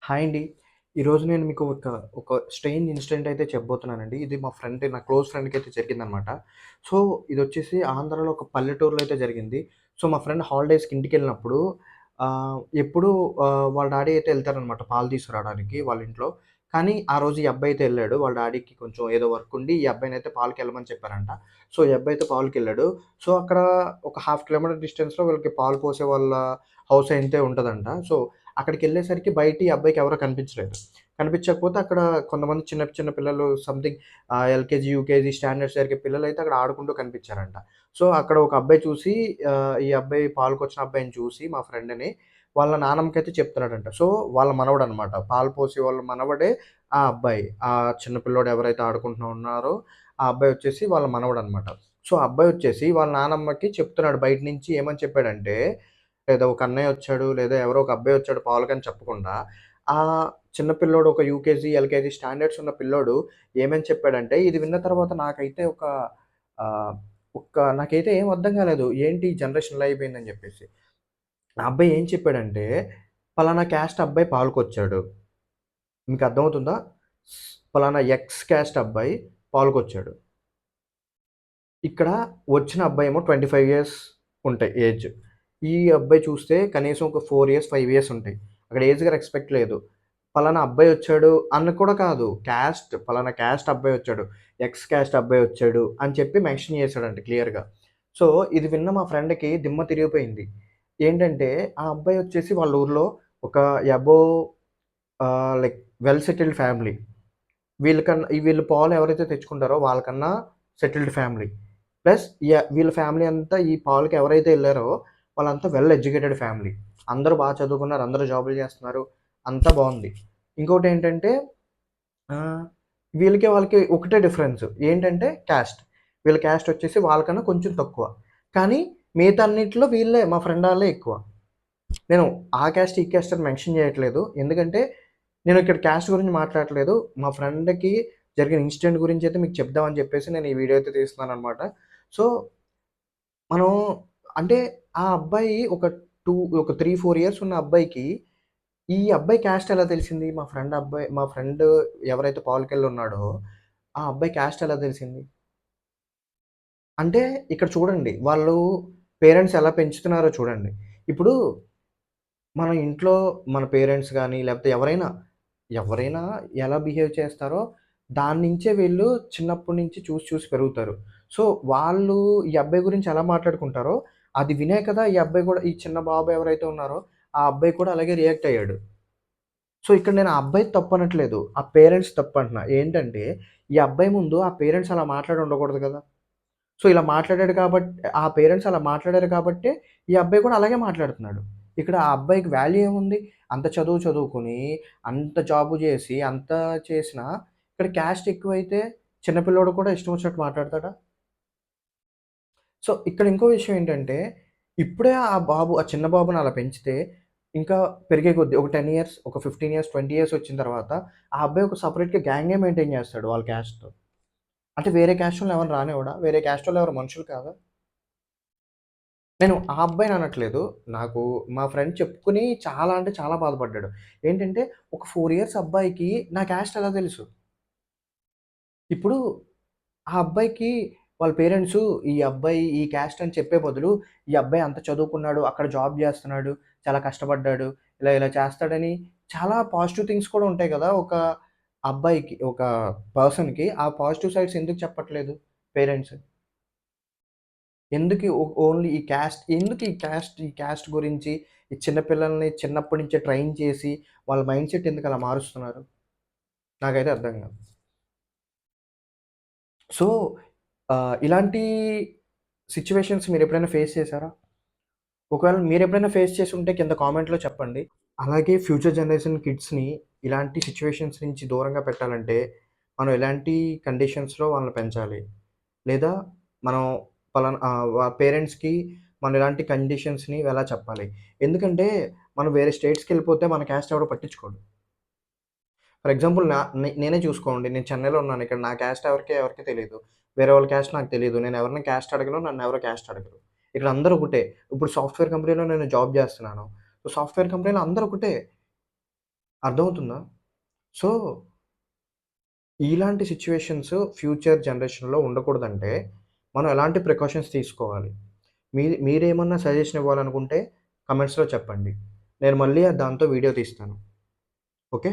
Hi అండి. ఈరోజు నేను మీకు ఒక స్ట్రేంజ్ ఇన్సిడెంట్ అయితే చెప్పబోతున్నానండి. ఇది మా ఫ్రెండ్ నా క్లోజ్ ఫ్రెండ్‌కయితే జరిగిందనమాట. సో, ఇదొచ్చేసి ఆంధ్రాలో ఒక పల్లెటూరులో అయితే జరిగింది. సో, మా ఫ్రెండ్ హాలిడేస్‌కి ఇంటికెళ్ళినప్పుడు ఎప్పుడూ వాళ్ళ డాడీ అయితే ఎళ్తారనమాట పాలు తీసుకురావడానికి వాళ్ళ ఇంట్లో. కానీ ఆ రోజు ఈ అబ్బాయి అయితే ఎళ్ళాడు. వాళ్ళ డాడీకి కొంచెం ఏదో వర్క్ ఉండి ఈ అబ్బాయినైతే పాలకెళ్ళమని చెప్పారంట. సో, ఈ అబ్బాయి అయితే పాలకెళ్ళాడు. సో, అక్కడ ఒక హాఫ్ కిలోమీటర్ డిస్టెన్స్‌లో వీళ్ళకి పాలు పోసే వాళ్ళ హౌస్ అయితే ఉంటదంట. సో, అక్కడికెళ్ళేసరికి బయట ఈ అబ్బాయికి ఎవరో కనిపించలేదు. కనిపించకపోతే అక్కడ కొంతమంది చిన్న చిన్న పిల్లలు సంథింగ్ ఎల్‌కేజీ, యూకేజీ స్టాండర్డ్స్ జరిగే పిల్లలైతే అక్కడ ఆడుకుంటూ కనిపించారంట. సో, అక్కడ ఒక అబ్బాయి చూసి ఈ అబ్బాయి పాలుకొచ్చిన అబ్బాయిని చూసి మా ఫ్రెండ్‌ని వాళ్ళ నానమ్మకైతే చెప్తున్నాడంట. సో, వాళ్ళ మనవడనమాట. పాలు పోసే వాళ్ళ మనవడే ఆ అబ్బాయి. ఆ చిన్న పిల్లోడు ఎవరైతే ఆడుకుంటూ ఉన్నారో ఆ అబ్బాయి వచ్చేసి వాళ్ళ మనవడనమాట. సో, ఆ అబ్బాయి వచ్చేసి వాళ్ళ నానమ్మకి చెప్తున్నాడు బయట నుంచి ఏమని చెప్పాడంటే లేదా ఒక అన్నయ్య వచ్చాడు, లేదా ఎవరో ఒక అబ్బాయి వచ్చాడు పాలకని చెప్పకుండా, చిన్న పిల్లోడు ఒక యూకేజీ, ఎల్‌కేజీ స్టాండర్డ్స్ ఉన్న పిల్లోడు ఏమని చెప్పాడంటే, ఇది విన్న తర్వాత నాకైతే ఆహ్, నాకైతే ఏం అర్థం కాలేదు. ఏంటి ఈ జనరేషన్ ఇలా అయిపోయిందని చెప్పేసి. ఆ అబ్బాయి ఏం చెప్పాడంటే, పలానా క్యాస్ట్ అబ్బాయి పాలకొచ్చాడు. మీకు అర్థమవుతుందా? పలానా ఎక్స్ క్యాస్ట్ అబ్బాయి పాలకొచ్చాడు. ఇక్కడ వచ్చిన అబ్బాయేమో 25 ఇయర్స్ ఉంటాయి ఏజ్. ఈ అబ్బాయి చూస్తే కనీసం ఒక 4 ఇయర్స్, 5 ఇయర్స్ ఉంటాయి. అక్కడ ఏజ్‌గా రెస్పెక్ట్ లేదు. పలానా అబ్బాయొచ్చాడు అని కూడా కాదు. పలానా క్యాస్ట్ అబ్బాయొచ్చాడు. ఎక్స్ క్యాస్ట్ అబ్బాయొచ్చాడు అని చెప్పి మెన్షన్ చేసాడంట క్లియర్‌గా. సో, ఇది విన్న మా ఫ్రెండ్‌కి దిమ్మ తిరిగిపోయింది. ఏంటంటే, ఆ అబ్బాయొచ్చేసి వాళ్ళ ఊర్లో ఒక above like well settled family. వీళ్ళు పాలు ఎవరైతే తెచ్చుకుంటారో వాళ్ళకన్నా సెటిల్డ్ ఫ్యామిలీ. ప్లస్ వీళ్ళ ఫ్యామిలీ అంతా ఈ పాలుకి ఎవరైతే ఎళ్లారో వాళ్ళంతా వెల్ ఎడ్యుకేటెడ్ ఫ్యామిలీ. అందరూ చదువుకున్నారు. అందరూ జాబులు చేస్తున్నారు. అంతా బావుంది. ఇంకోటేంటంటే ఆహ్, వాళ్ళకి ఒకటే డిఫరెన్స్. ఏంటంటే క్యాస్ట్. వీళ్ళ క్యాస్ట్ వచ్చేసి వాళ్ళకన్నా కొంచెం తక్కువ. కానీ మిగతా అన్నిట్లో మా ఫ్రెండ్ ఆళ్ళే ఎక్కువ. నేను ఆ క్యాస్ట్, ఈ క్యాస్ట్ అని మెన్షన్ చేయట్లేదు. ఎందుకంటే నేను ఇక్కడ క్యాస్ట్ గురించి మాట్లాడట్లేదు. మా ఫ్రెండ్‌కి జరిగిన ఇన్సిడెంట్ గురించయితే మీకు చెప్దామని చెప్పేసి నేను ఈ వీడియో అయితే తీస్తున్నాననమాట. సో, మనం అంటే ఆ అబ్బాయి ఒక 3, 4 ఇయర్స్ ఉన్న అబ్బాయికి, ఈ అబ్బాయి క్యాస్ట్ ఎలా తెలిసింది? మా ఫ్రెండ్ ఎవరైతే పాలికెళ్ళున్నాడో, ఆ అబ్బాయి క్యాస్ట్ ఎలా తెలిసింది? అంటే ఇక్కడ చూడండి. వాళ్ళు పేరెంట్స్ ఎలా పెంచుతున్నారో చూడండి. ఇప్పుడు మన ఇంట్లో మన పేరెంట్స్ గాని, లేపోతే ఎవరైనా ఎలా బిహేవ్ చేస్తారో, దాని నుంచే వీళ్ళు చిన్నప్పటి నుంచి చూసి చూసి పెరుగుతారు. సో, వాళ్ళు ఈ అబ్బాయి గురించి ఎలా మాట్లాడుకుంటారో, అది వినే కదా ఈ అబ్బాయి కూడా ఈ చిన్న బాబు ఎవరైతే ఉన్నారో, ఆ అబ్బాయి కూడా అలాగే రియాక్ట్ అయ్యాడు. సో, ఇక్కడ నేను ఆ అబ్బాయిది తప్పనట్లేదు. ఆ పేరెంట్స్ తప్పంటున్నా. ఏంటంటే, ఈ అబ్బాయి ముందు ఆ పేరెంట్స్ అలా మాట్లాడి ఉండకూడదు కదా! సో, ఇలా మాట్లాడాడు ఆ పేరెంట్స్ అలా మాట్లాడారు కాబట్టే, ఈ అబ్బాయి కూడా అలాగే మాట్లాడుతున్నాడు. ఇక్కడ ఆ అబ్బాయికి వాల్యూ ఏముంది? అంత చదువు చదువుకొని, అంత జాబు జేసి, అంత చేసినా, ఇక్కడ క్యాస్ట్ ఎక్కువైతే చిన్న పిల్లోడు కూడా ఇష్టం వచ్చినట్టు మాట్లాడతాడా? సో, ఇక్కడ ఇంకో విషయం ఏంటంటే, ఇప్పుడే ఆ చిన్న బాబుని అలా పెంచితే, ఇంకా పెరిగే కొద్దీ ఒక 10 ఇయర్స్, ఒక 15 ఇయర్స్, 20 ఇయర్స్ వచ్చిన తర్వాత, ఆ అబ్బాయి ఒక సెపరేట్‌గా గ్యాంగే మెయింటైన్ చేస్తాడు వాళ్ళ క్యాస్ట్‌తో. అంటే వేరే క్యాస్టోళ్ళని ఎవరిని రానివ్వడా? వేరే క్యాస్టోళ్ళు ఎవరు మనుషులు కాదా? నేను ఆ అబ్బాయిననట్లేదు. నాకు మా ఫ్రెండ్ చెప్పుకొని చాలా అంటే చాలా బాధపడ్డాడు. ఏంటంటే, ఒక 4 ఇయర్స్ అబ్బాయికి నా క్యాస్ట్ ఎలా తెలుసు? ఇప్పుడు ఆ అబ్బాయికి వాళ్ళ పేరెంట్సు ఈ అబ్బాయి ఈ క్యాస్ట్ అని చెప్పే బదులు, ఈ అబ్బాయి అంత చదువుకున్నాడు, అక్కడ జాబ్ జేస్తున్నాడు, చాలా కష్టపడ్డాడు, ఇలా ఇలా చేస్తాడని చాలా పాజిటివ్ థింగ్స్ కూడా ఉంటాయి గదా! ఒక పర్సన్‌కి ఆ పాజిటివ్ సైడ్స్ ఎందుకు చెప్పట్లేదు పేరెంట్స్? ఎందుకు ఓన్లీ ఈ క్యాస్ట్ గురించి ఈ చిన్న పిల్లల్ని చిన్నప్పటి నుంచే ట్రైన్ చేసి, వాళ్ళ మైండ్‌సెట్ ఎందుకలా మారుస్తున్నారు? నాకైతే అర్థం కాదు. సో, ఇలాంటి సిట్యుయేషన్స్ మీరెప్పుడైనా ఫేస్ చేసారా? ఒకవేళ మీరెప్పుడైనా ఫేస్ చేసుంటే కింద కామెంట్‌లో చెప్పండి. అలాగే ఫ్యూచర్ జనరేషన్ కిడ్స్‌ని ఇలాంటి సిట్యుయేషన్స్ నుంచి దూరంగా పెట్టాలంటే, మనం ఎలాంటి కండిషన్స్‌లో వాళ్ళని పెంచాలి? లేదా మనం పేరెంట్స్‌కి మనం ఎలాంటి కండిషన్స్‌ని ఎలా చెప్పాలి? ఎందుకంటే, మనం వేరే స్టేట్స్‌కెళ్ళిపోతే మన క్యాస్ట్ ఎవరు పట్టించుకోడు. ఫర్ ఎగ్జాంపుల్ నేనే చూసుకోండి. నేను చెన్నైలో ఉన్నాను. ఇక్కడ నా క్యాస్ట్ ఎవరికీ తెలీదు. వేరే వాళ్ళ క్యాస్ట్ నాకు తెలీదు. నేను ఎవరిని క్యాస్ట్ అడగను. నన్నెవరు క్యాస్ట్ అడగరు. ఇక్కడ అందరూ ఒకటే. ఇప్పుడు సాఫ్ట్‌వేర్ కంపెనీలో నేను జాబ్ జేస్తున్నాను. సో, సాఫ్ట్‌వేర్ కంపెనీలో అందరూ ఒకటే. అర్థమవుతుందా? సో, ఇలాంటి సిట్యుయేషన్స్ ఫ్యూచర్ జనరేషన్‌లో ఉండకూడదంటే, మనం ఎలాంటి ప్రికాషన్స్ తీసుకోవాలి? మీరేమన్నా సజెషన్ ఇవ్వాలనుకుంటే కామెంట్స్‌లో చెప్పండి. నేను మళ్ళీ దాంతో వీడియో తీస్తాను. ఓకే.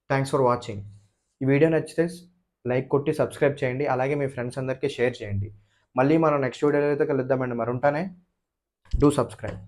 Thanks for watching. ఈ వీడియో నచ్చితే లైక్ కొట్టి సబ్స్క్రైబ్ చేయండి. అలాగే మీ ఫ్రెండ్స్ అందరికి షేర్ చేయండి. మళ్ళీ మనం నెక్స్ట్ వీడియోలో అయితే కలుద్దామండి. మరి ఉంటానే. Do subscribe.